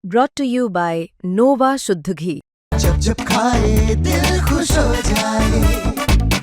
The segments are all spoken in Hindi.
brought to you by Nova शुद्ध घी। जब जब खाए दिल खुश हो जाए,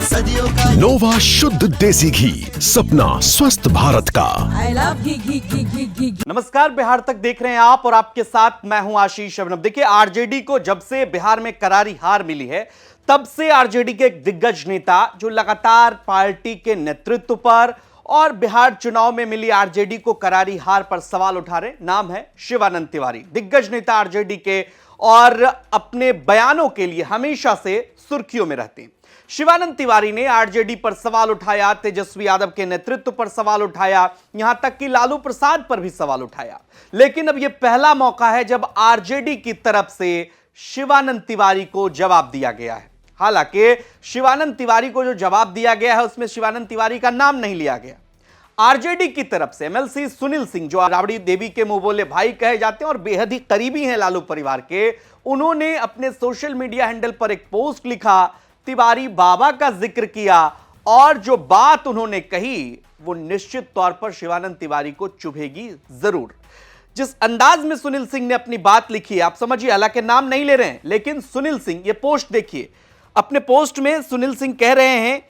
सदियों का नोवा शुद्ध देसी घी, सपना स्वस्थ भारत का। I love घी। नमस्कार, बिहार तक देख रहे हैं आप और आपके साथ मैं हूं आशीष अभिनव। देखिए, आरजेडी को जब से बिहार में करारी हार मिली है, तब से आरजेडी के एक दिग्गज नेता जो लगातार पार्टी के नेतृत्व पर और बिहार चुनाव में मिली आरजेडी को करारी हार पर सवाल उठा रहे, नाम है शिवानंद तिवारी। दिग्गज नेता आरजेडी के और अपने बयानों के लिए हमेशा से सुर्खियों में रहते हैं। शिवानंद तिवारी ने आरजेडी पर सवाल उठाया, तेजस्वी यादव के नेतृत्व पर सवाल उठाया, यहां तक कि लालू प्रसाद पर भी सवाल उठाया। लेकिन अब यह पहला मौका है जब आरजेडी की तरफ से शिवानंद तिवारी को जवाब दिया गया है। हालांकि शिवानंद तिवारी को जो जवाब दिया गया है उसमें शिवानंद तिवारी का नाम नहीं लिया गया। आरजेडी की तरफ से एमएलसी सुनील सिंह, जो राबड़ी देवी के मुंह बोले भाई कहे जाते हैं और बेहद ही करीबी हैं लालू परिवार के, उन्होंने अपने सोशल मीडिया हैंडल पर एक पोस्ट लिखा, तिवारी बाबा का जिक्र किया और जो बात उन्होंने कही वो निश्चित तौर पर शिवानंद तिवारी को चुभेगी जरूर। जिस अंदाज में सुनील सिंह ने अपनी बात लिखी है, आप समझिए, हालांकि नाम नहीं ले रहे हैं, लेकिन सुनील सिंह, ये पोस्ट देखिए। अपने पोस्ट में सुनील सिंह कह रहे हैं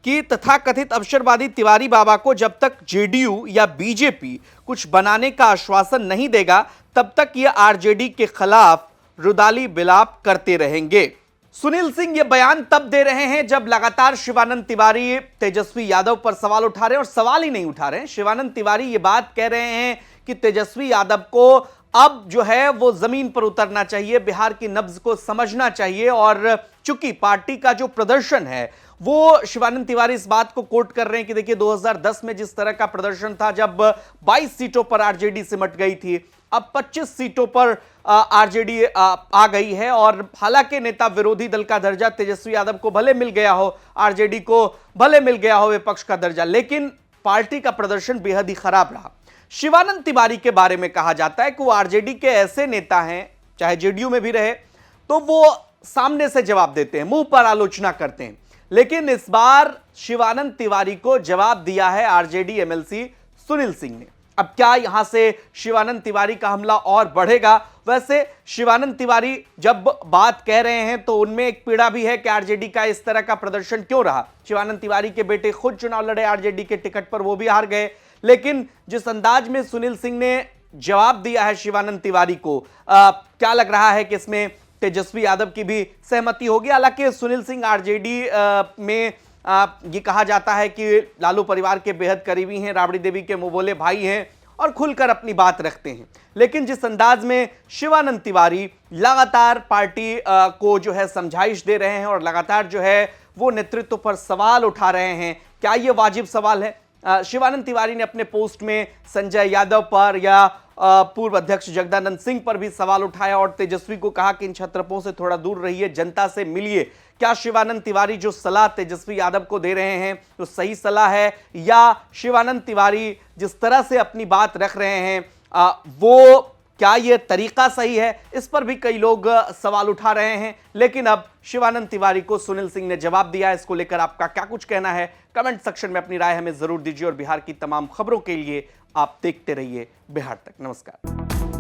कि तथाकथित अवसरवादी तिवारी बाबा को जब तक जेडीयू या बीजेपी कुछ बनाने का आश्वासन नहीं देगा, तब तक ये आरजेडी के खिलाफ रुदाली बिलाप करते रहेंगे। सुनील सिंह ये बयान तब दे रहे हैं जब लगातार शिवानंद तिवारी तेजस्वी यादव पर सवाल उठा रहे हैं, और सवाल ही नहीं उठा रहे हैं, शिवानंद तिवारी ये बात कह रहे हैं कि तेजस्वी यादव को अब जो है वो जमीन पर उतरना चाहिए, बिहार की नब्ज को समझना चाहिए। और चूंकि पार्टी का जो प्रदर्शन है वो, शिवानंद तिवारी इस बात को कोट कर रहे हैं कि देखिए 2010 में जिस तरह का प्रदर्शन था जब 22 सीटों पर आरजेडी सिमट गई थी, अब 25 सीटों पर आरजेडी आ गई है। और हालांकि नेता विरोधी दल का दर्जा तेजस्वी यादव को भले मिल गया हो, आरजेडी को भले मिल गया हो विपक्ष का दर्जा, लेकिन पार्टी का प्रदर्शन बेहद ही खराब रहा। शिवानंद तिवारी के बारे में कहा जाता है कि वो आरजेडी के ऐसे नेता हैं, चाहे जेडीयू में भी रहे तो वो सामने से जवाब देते हैं, मुंह पर आलोचना करते हैं। लेकिन इस बार शिवानंद तिवारी को जवाब दिया है आरजेडी एमएलसी सुनील सिंह ने। अब क्या यहां से शिवानंद तिवारी का हमला और बढ़ेगा? वैसे शिवानंद तिवारी जब बात कह रहे हैं तो उनमें एक पीड़ा भी है कि आरजेडी का इस तरह का प्रदर्शन क्यों रहा। शिवानंद तिवारी के बेटे खुद चुनाव लड़े आरजेडी के टिकट पर, वो भी हार गए। लेकिन जिस अंदाज में सुनील सिंह ने जवाब दिया है शिवानंद तिवारी को, क्या लग रहा है कि इसमें तेजस्वी यादव की भी सहमति होगी? हालांकि सुनील सिंह आरजेडी में ये कहा जाता है कि लालू परिवार के बेहद करीबी हैं, राबड़ी देवी के मुंह बोले भाई हैं और खुलकर अपनी बात रखते हैं। लेकिन जिस अंदाज में शिवानंद तिवारी लगातार पार्टी को जो है समझाइश दे रहे हैं और लगातार जो है वो नेतृत्व पर सवाल उठा रहे हैं, क्या ये वाजिब सवाल है? शिवानंद तिवारी ने अपने पोस्ट में संजय यादव पर या पूर्व अध्यक्ष जगदानंद सिंह पर भी सवाल उठाया और तेजस्वी को कहा कि इन छत्रपों से थोड़ा दूर रहिए, जनता से मिलिए। क्या शिवानंद तिवारी जो सलाह तेजस्वी यादव को दे रहे हैं तो सही सलाह है, या शिवानंद तिवारी जिस तरह से अपनी बात रख रहे हैं वो क्या ये तरीका सही है? इस पर भी कई लोग सवाल उठा रहे हैं। लेकिन अब शिवानंद तिवारी को सुनील सिंह ने जवाब दिया है। इसको लेकर आपका क्या कुछ कहना है? कमेंट सेक्शन में अपनी राय हमें जरूर दीजिए और बिहार की तमाम खबरों के लिए आप देखते रहिए बिहार तक। नमस्कार।